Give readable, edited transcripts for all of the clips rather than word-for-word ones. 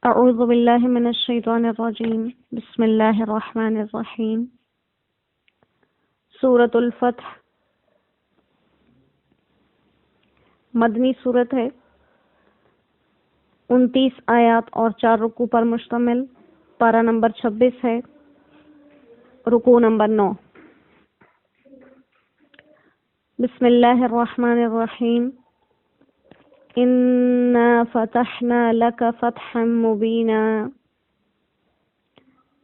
اعوذ باللہ من الشیطان الرجیم بسم اللہ الرحمن الرحیم سورۃ الفتح مدنی صورت ہے، 29 آیات اور 4 رکوع پر مشتمل۔ پارہ نمبر 26 ہے، رکوع نمبر 9۔ بسم اللہ الرحمن الرحیم انا فتحنا لک فتحا مبینا۔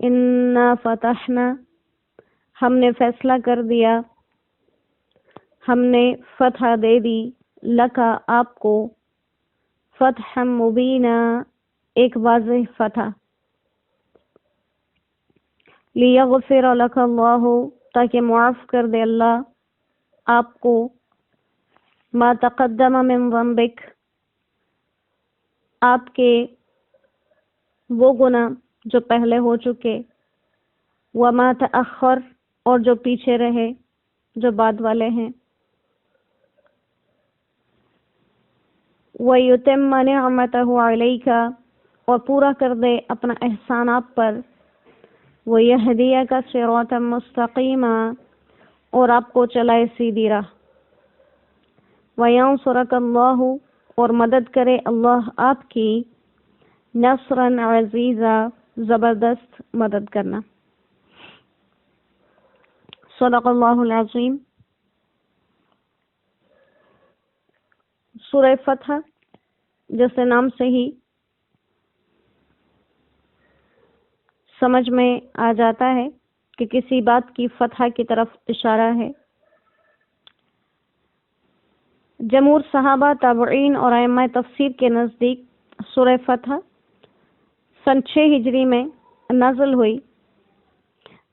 انا فتحنا، ہم نے فیصلہ کر دیا، ہم نے فتح دے دی، لکا آپ کو، فتح مبینہ ایک واضح فتح، لیغفر لک اللہ تاکہ معاف کر دے اللہ آپ کو، ما تقدم من ذنبک آپ کے وہ گناہ جو پہلے ہو چکے، وما تأخر اور جو پیچھے رہے، جو بعد والے ہیں، وَيُتِمَّ نِعْمَتَهُ عَلَيْكَ اور پورا کر دے اپنا احسان آپ پر، وَيَهْدِيَكَ صِرَاطًا مُسْتَقِيمًا اور آپ کو چلائے سیدھی راہ، وَيَنْصُرَكَ اللَّهُ اور مدد کرے اللہ آپ کی، نصراً عزیزا زبردست مدد کرنا۔ صدق اللہ العظیم۔ سورہ فتح جیسے نام سے ہی سمجھ میں آ جاتا ہے کہ کسی بات کی فتح کی طرف اشارہ ہے۔ جمہور صحابہ، تابعین اور ائمہ تفسیر کے نزدیک سورہ فتح سن 6 ہجری میں نازل ہوئی،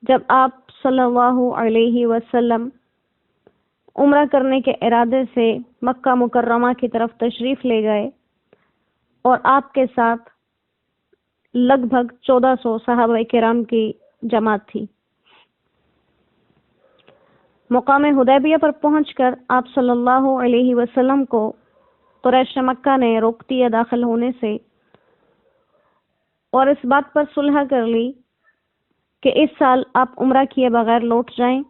جب آپ صلی اللہ علیہ وسلم عمرہ کرنے کے ارادے سے مکہ مکرمہ کی طرف تشریف لے گئے اور آپ کے ساتھ لگ بھگ 1400 صحابہ کرام کی جماعت تھی۔ مقام حدیبیہ پر پہنچ کر آپ صلی اللہ علیہ وسلم کو قریش مکہ نے روک دیا داخل ہونے سے، اور اس بات پر صلح کر لی کہ اس سال آپ عمرہ کیے بغیر لوٹ جائیں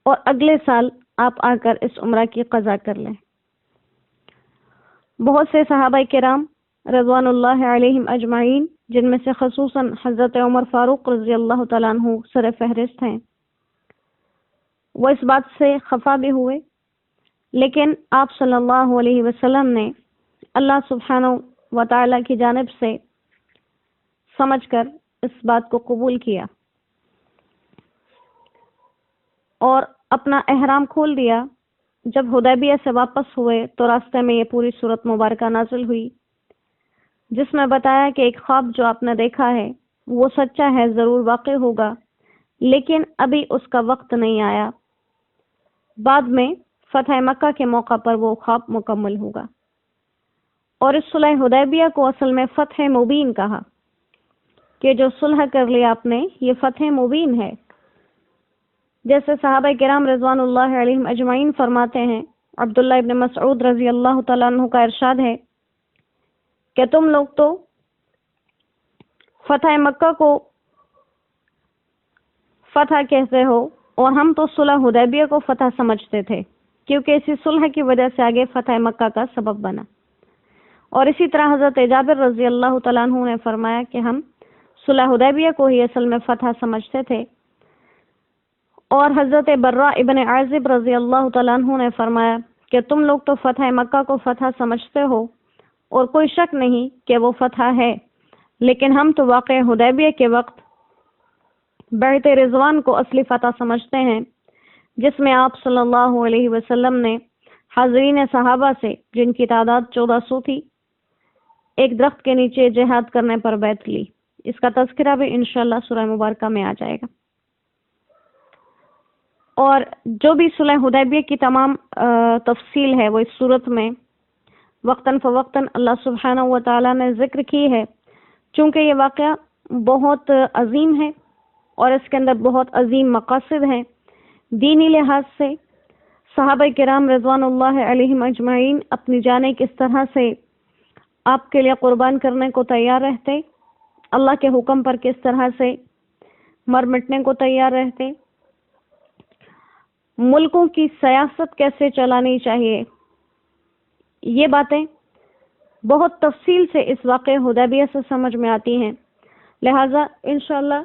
اور اگلے سال آپ آ کر اس عمرہ کی قضا کر لیں۔ بہت سے صحابہ کرام رضوان اللہ علیہم اجمعین، جن میں سے خصوصاً حضرت عمر فاروق رضی اللہ تعالیٰ عنہ سر فہرست ہیں، وہ اس بات سے خفا بھی ہوئے، لیکن آپ صلی اللہ علیہ وسلم نے اللہ سبحانہ و تعالیٰ کی جانب سے سمجھ کر اس بات کو قبول کیا اور اپنا احرام کھول دیا۔ جب حدیبیہ سے واپس ہوئے تو راستے میں یہ پوری سورت مبارکہ نازل ہوئی، جس میں بتایا کہ ایک خواب جو آپ نے دیکھا ہے وہ سچا ہے، ضرور واقع ہوگا، لیکن ابھی اس کا وقت نہیں آیا، بعد میں فتح مکہ کے موقع پر وہ خواب مکمل ہوگا۔ اور اس صلح حدیبیہ کو اصل میں فتح مبین کہا کہ جو صلح کر لیا آپ نے، یہ فتح مبین ہے۔ جیسے صحابہ کرام رضوان اللہ علیہم اجمعین فرماتے ہیں، عبداللہ ابن مسعود رضی اللہ تعالیٰ عنہ کا ارشاد ہے کہ تم لوگ تو فتح مکہ کو فتح کہتے ہو اور ہم تو صلح حدیبیہ کو فتح سمجھتے تھے، کیونکہ اسی صلح کی وجہ سے آگے فتح مکہ کا سبب بنا۔ اور اسی طرح حضرت جابر رضی اللہ تعالیٰ عنہ نے فرمایا کہ ہم صلح حدیبیہ کو ہی اصل میں فتح سمجھتے تھے، اور حضرت براء ابن عازب رضی اللہ تعالیٰ عنہ نے فرمایا کہ تم لوگ تو فتح مکہ کو فتح سمجھتے ہو اور کوئی شک نہیں کہ وہ فتح ہے، لیکن ہم تو واقع حدیبیہ کے وقت بیعت رضوان کو اصلی فتح سمجھتے ہیں، جس میں آپ صلی اللہ علیہ وسلم نے حاضرین صحابہ سے، جن کی تعداد 1400 تھی، ایک درخت کے نیچے جہاد کرنے پر بیعت لی۔ اس کا تذکرہ بھی انشاءاللہ سورہ مبارکہ میں آ جائے گا۔ اور جو بھی صلح حدیبیہ کی تمام تفصیل ہے وہ اس صورت میں وقتاً فوقتاً اللہ سبحانہ و تعالیٰ نے ذکر کی ہے، چونکہ یہ واقعہ بہت عظیم ہے اور اس کے اندر بہت عظیم مقاصد ہیں دینی لحاظ سے۔ صحابہ کرام رضوان اللہ علیہم اجمعین اپنی جانیں کس طرح سے آپ کے لیے قربان کرنے کو تیار رہتے، اللہ کے حکم پر کس طرح سے مر مٹنے کو تیار رہتے، ملکوں کی سیاست کیسے چلانی چاہیے، یہ باتیں بہت تفصیل سے اس واقعہ حدیبیہ سے سمجھ میں آتی ہیں۔ لہٰذا انشاءاللہ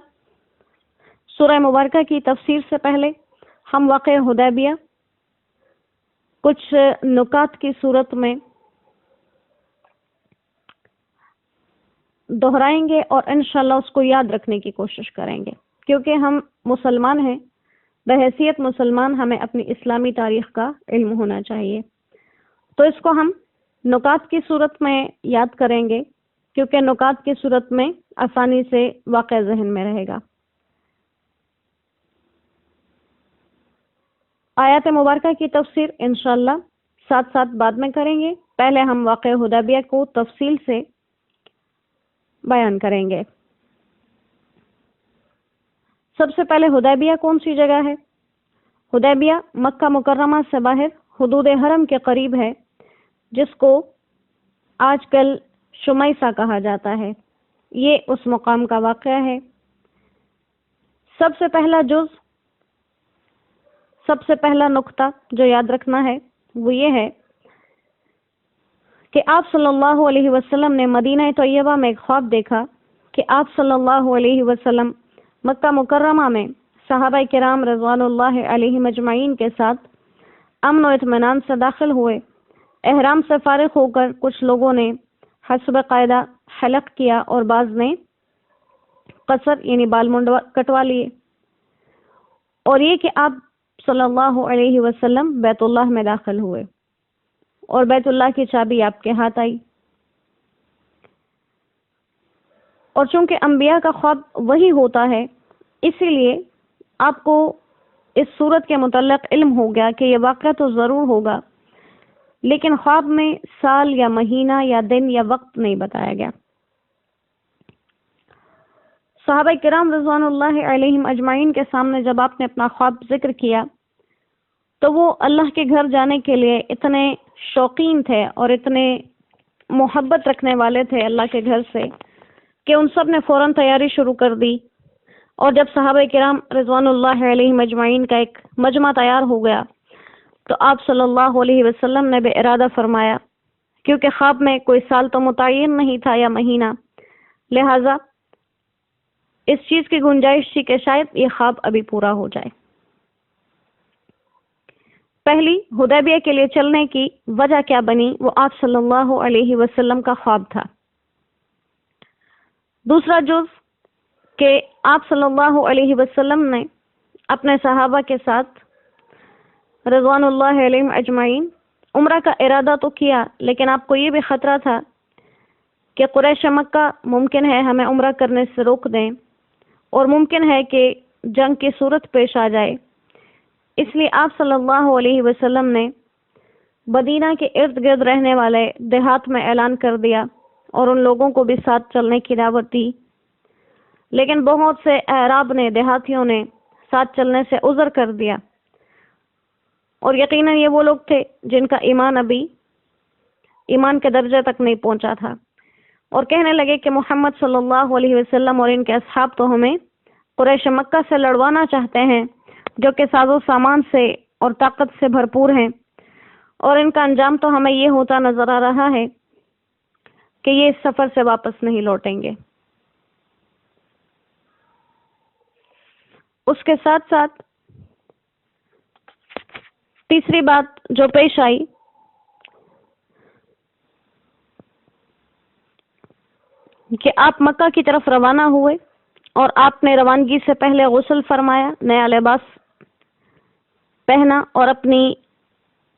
سورہ مبارکہ کی تفسیر سے پہلے ہم واقعہ حدیبیہ کچھ نکات کی صورت میں دہرائیں گے اور انشاءاللہ اس کو یاد رکھنے کی کوشش کریں گے، کیونکہ ہم مسلمان ہیں، بحیثیت مسلمان ہمیں اپنی اسلامی تاریخ کا علم ہونا چاہیے۔ تو اس کو ہم نکات کی صورت میں یاد کریں گے، کیونکہ نکات کی صورت میں آسانی سے واقع ذہن میں رہے گا۔ آیات مبارکہ کی تفسیر انشاءاللہ ساتھ ساتھ بعد میں کریں گے، پہلے ہم واقعہ حدیبیہ کو تفصیل سے بیان کریں گے۔ سب سے پہلے حدیبیہ کون سی جگہ ہے؟ حدیبیہ مکہ مکرمہ سے باہر حدود حرم کے قریب ہے، جس کو آج کل شمیسہ کہا جاتا ہے۔ یہ اس مقام کا واقعہ ہے۔ سب سے پہلا جز، سب سے پہلا نقطہ جو یاد رکھنا ہے وہ یہ ہے کہ آپ صلی اللہ علیہ وسلم نے مدینہ طیبہ میں ایک خواب دیکھا کہ آپ صلی اللہ علیہ وسلم مکہ مکرمہ میں صحابہ کرام رضوان اللہ علیہم اجمعین کے ساتھ امن و اطمینان سے داخل ہوئے۔ احرام سے فارغ ہو کر کچھ لوگوں نے حسب قاعدہ حلق کیا اور بعض نے قصر یعنی بال منڈوا کٹوا لیے، اور یہ کہ آپ صلی اللہ علیہ وسلم بیت اللہ میں داخل ہوئے اور بیت اللہ کی چابی آپ کے ہاتھ آئی۔ اور چونکہ انبیاء کا خواب وہی ہوتا ہے، اسی لیے آپ کو اس صورت کے متعلق علم ہو گیا کہ یہ واقعہ تو ضرور ہوگا، لیکن خواب میں سال یا مہینہ یا دن یا وقت نہیں بتایا گیا۔ صحابہ کرام رضوان اللہ علیہم اجمعین کے سامنے جب آپ نے اپنا خواب ذکر کیا تو وہ اللہ کے گھر جانے کے لیے اتنے شوقین تھے اور اتنے محبت رکھنے والے تھے اللہ کے گھر سے کہ ان سب نے فوراً تیاری شروع کر دی۔ اور جب صحابہ کرام رضوان اللہ علیہم اجمعین کا ایک مجمع تیار ہو گیا تو آپ صلی اللہ علیہ وسلم نے بے ارادہ فرمایا، کیونکہ خواب میں کوئی سال تو متعین نہیں تھا یا مہینہ، لہٰذا اس چیز کی گنجائش تھی کہ شاید یہ خواب ابھی پورا ہو جائے۔ پہلی حدیبیہ کے لیے چلنے کی وجہ کیا بنی؟ وہ آپ صلی اللہ علیہ وسلم کا خواب تھا۔ دوسرا جز کہ آپ صلی اللہ علیہ وسلم نے اپنے صحابہ کے ساتھ رضوان اللہ علیہم اجمعین عمرہ کا ارادہ تو کیا، لیکن آپ کو یہ بھی خطرہ تھا کہ قریش مکہ ممکن ہے ہمیں عمرہ کرنے سے روک دیں اور ممکن ہے کہ جنگ کی صورت پیش آ جائے، اس لیے آپ صلی اللہ علیہ وسلم نے مدینہ کے ارد گرد رہنے والے دیہات میں اعلان کر دیا اور ان لوگوں کو بھی ساتھ چلنے کی دعوت دی، لیکن بہت سے اعراب نے، دیہاتیوں نے ساتھ چلنے سے عذر کر دیا، اور یقیناً یہ وہ لوگ تھے جن کا ایمان ابھی ایمان کے درجے تک نہیں پہنچا تھا، اور کہنے لگے کہ محمد صلی اللہ علیہ وسلم اور ان کے اصحاب تو ہمیں قریش مکہ سے لڑوانا چاہتے ہیں، جو کہ ساز و سامان سے اور طاقت سے بھرپور ہیں، اور ان کا انجام تو ہمیں یہ ہوتا نظر آ رہا ہے کہ یہ اس سفر سے واپس نہیں لوٹیں گے۔ اس کے ساتھ ساتھ تیسری بات جو پیش آئی کہ آپ مکہ کی طرف روانہ ہوئے اور آپ نے روانگی سے پہلے غسل فرمایا، نیا لباس پہنا اور اپنی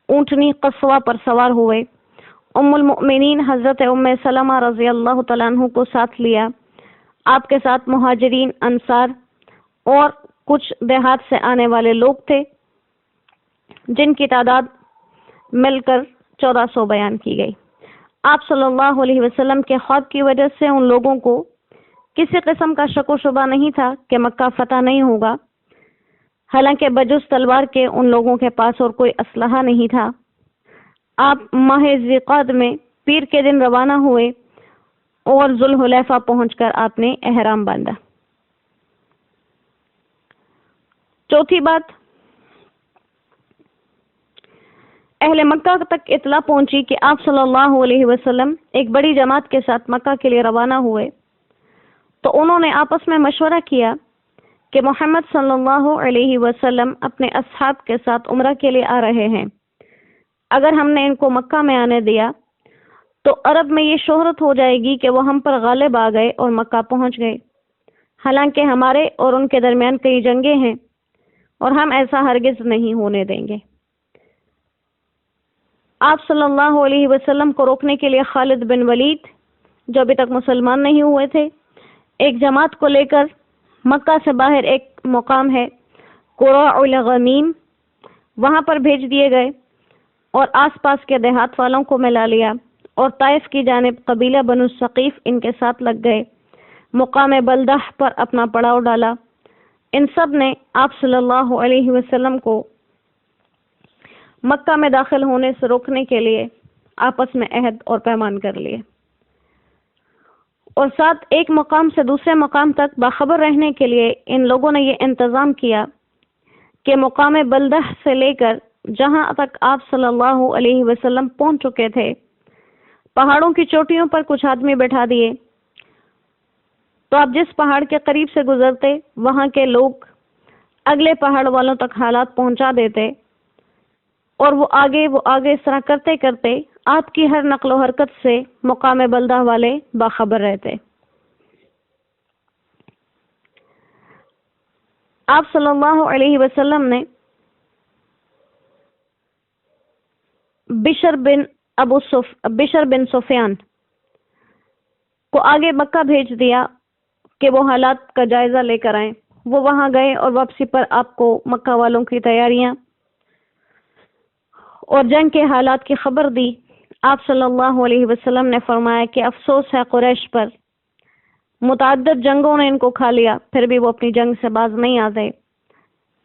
اونٹنی قصوہ پر سوار ہوئے۔ ام المؤمنین حضرت ام سلمہ رضی اللہ تعالیٰ عنہ کو ساتھ لیا۔ آپ کے ساتھ مہاجرین، انصار اور کچھ دیہات سے آنے والے لوگ تھے، جن کی تعداد مل کر 1400 بیان کی گئی۔ آپ صلی اللہ علیہ وسلم کے خواب کی وجہ سے ان لوگوں کو کسی قسم کا شک و شبہ نہیں تھا کہ مکہ فتح نہیں ہوگا، حالانکہ بجز تلوار کے ان لوگوں کے پاس اور کوئی اسلحہ نہیں تھا۔ آپ ماہ ذی القعدہ میں پیر کے دن روانہ ہوئے اور ذوالحلیفہ پہنچ کر آپ نے احرام باندھا۔ چوتھی بات، اہل مکہ تک اطلاع پہنچی کہ آپ صلی اللہ علیہ وسلم ایک بڑی جماعت کے ساتھ مکہ کے لیے روانہ ہوئے، تو انہوں نے آپس میں مشورہ کیا کہ محمد صلی اللہ علیہ وسلم اپنے اصحاب کے ساتھ عمرہ کے لیے آ رہے ہیں، اگر ہم نے ان کو مکہ میں آنے دیا تو عرب میں یہ شہرت ہو جائے گی کہ وہ ہم پر غالب آ گئے اور مکہ پہنچ گئے، حالانکہ ہمارے اور ان کے درمیان کئی جنگیں ہیں اور ہم ایسا ہرگز نہیں ہونے دیں گے۔ آپ صلی اللہ علیہ وسلم کو روکنے کے لیے خالد بن ولید، جو ابھی تک مسلمان نہیں ہوئے تھے، ایک جماعت کو لے کر مکہ سے باہر ایک مقام ہے قراء الغمیم، وہاں پر بھیج دیے گئے اور آس پاس کے دیہات والوں کو ملا لیا اور طائف کی جانب قبیلہ بنو ثقیف ان کے ساتھ لگ گئے، مقام بلدہ پر اپنا پڑاؤ ڈالا۔ ان سب نے آپ صلی اللہ علیہ وسلم کو مکہ میں داخل ہونے سے روکنے کے لیے آپس میں عہد اور پیمان کر لیے، اور ساتھ ایک مقام سے دوسرے مقام تک باخبر رہنے کے لیے ان لوگوں نے یہ انتظام کیا کہ مقام بلدہ سے لے کر جہاں تک آپ صلی اللہ علیہ وسلم پہنچ چکے تھے، پہاڑوں کی چوٹیوں پر کچھ آدمی بٹھا دیے، تو آپ جس پہاڑ کے قریب سے گزرتے وہاں کے لوگ اگلے پہاڑ والوں تک حالات پہنچا دیتے، اور وہ آگے اس طرح کرتے کرتے آپ کی ہر نقل و حرکت سے مقام بلدہ والے باخبر رہتے۔ آپ صلی اللہ علیہ وسلم نے بشر بن سفیان کو آگے مکہ بھیج دیا کہ وہ حالات کا جائزہ لے کر آئیں۔ وہ وہاں گئے اور واپسی پر آپ کو مکہ والوں کی تیاریاں اور جنگ کے حالات کی خبر دی۔ آپ صلی اللہ علیہ وسلم نے فرمایا کہ افسوس ہے قریش پر، متعدد جنگوں نے ان کو کھا لیا، پھر بھی وہ اپنی جنگ سے باز نہیں آتے۔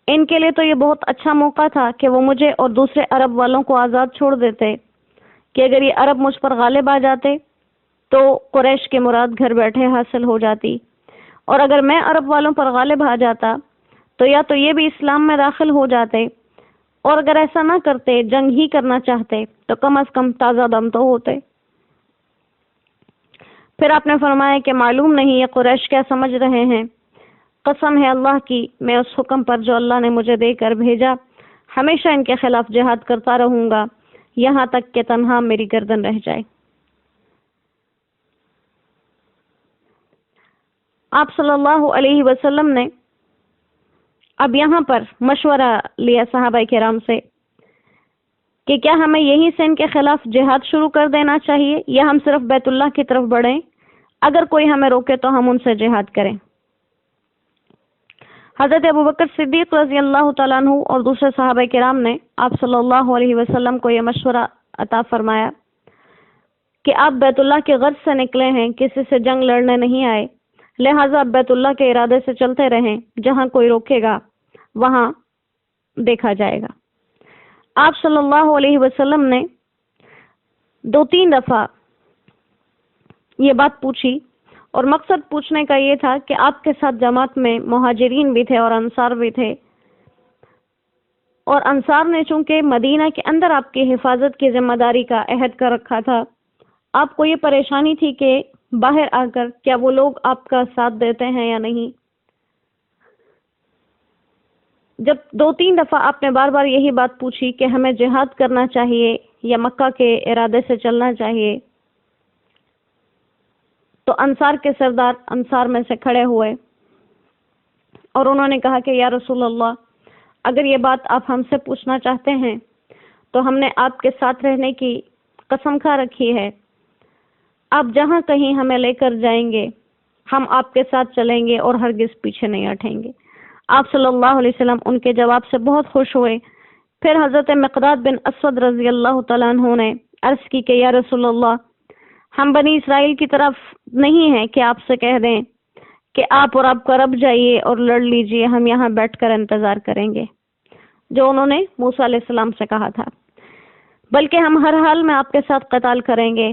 ان کے لیے تو یہ بہت اچھا موقع تھا کہ وہ مجھے اور دوسرے عرب والوں کو آزاد چھوڑ دیتے، کہ اگر یہ عرب مجھ پر غالب آ جاتے تو قریش کی مراد گھر بیٹھے حاصل ہو جاتی، اور اگر میں عرب والوں پر غالب آ جاتا تو یا تو یہ بھی اسلام میں داخل ہو جاتے، اور اگر ایسا نہ کرتے، جنگ ہی کرنا چاہتے، تو کم از کم تازہ دم تو ہوتے۔ پھر آپ نے فرمایا کہ معلوم نہیں یہ قریش کیا سمجھ رہے ہیں، قسم ہے اللہ کی، میں اس حکم پر جو اللہ نے مجھے دے کر بھیجا ہمیشہ ان کے خلاف جہاد کرتا رہوں گا، یہاں تک کہ تنہا میری گردن رہ جائے۔ آپ صلی اللہ علیہ وسلم نے اب یہاں پر مشورہ لیا صحابہ کرام سے کہ کیا ہمیں یہیں سے ان کے خلاف جہاد شروع کر دینا چاہیے یا ہم صرف بیت اللہ کی طرف بڑھیں، اگر کوئی ہمیں روکے تو ہم ان سے جہاد کریں۔ حضرت ابوبکر صدیق رضی اللہ تعالیٰ عنہ اور دوسرے صحابہ کرام نے آپ صلی اللہ علیہ وسلم کو یہ مشورہ عطا فرمایا کہ آپ بیت اللہ کے غرض سے نکلے ہیں، کسی سے جنگ لڑنے نہیں آئے، لہٰذا بیت اللہ کے ارادے سے چلتے رہیں، جہاں کوئی روکے گا وہاں دیکھا جائے گا۔ آپ صلی اللہ علیہ وسلم نے 2-3 دفعہ یہ بات پوچھی، اور مقصد پوچھنے کا یہ تھا کہ آپ کے ساتھ جماعت میں مہاجرین بھی تھے اور انصار بھی تھے، اور انصار نے چونکہ مدینہ کے اندر آپ کی حفاظت کی ذمہ داری کا عہد کر رکھا تھا، آپ کو یہ پریشانی تھی کہ باہر آ کر کیا وہ لوگ آپ کا ساتھ دیتے ہیں یا نہیں۔ جب 2-3 دفعہ آپ نے بار بار یہی بات پوچھی کہ ہمیں جہاد کرنا چاہیے یا مکہ کے ارادے سے چلنا چاہیے، تو انصار کے سردار انصار میں سے کھڑے ہوئے اور انہوں نے کہا کہ یا رسول اللہ، اگر یہ بات آپ ہم سے پوچھنا چاہتے ہیں تو ہم نے آپ کے ساتھ رہنے کی قسم کھا رکھی ہے، آپ جہاں کہیں ہمیں لے کر جائیں گے ہم آپ کے ساتھ چلیں گے اور ہرگز پیچھے نہیں ہٹیں گے۔ آپ صلی اللہ علیہ وسلم ان کے جواب سے بہت خوش ہوئے۔ پھر حضرت مقداد بن اسود رضی اللہ تعالیٰ عنہ نے عرض کی کہ یا رسول اللہ، ہم بنی اسرائیل کی طرف نہیں ہیں کہ آپ سے کہہ دیں کہ آپ اور آپ کا رب جائیے اور لڑ لیجئے، ہم یہاں بیٹھ کر انتظار کریں گے، جو انہوں نے موسیٰ علیہ السلام سے کہا تھا، بلکہ ہم ہر حال میں آپ کے ساتھ قتال کریں گے،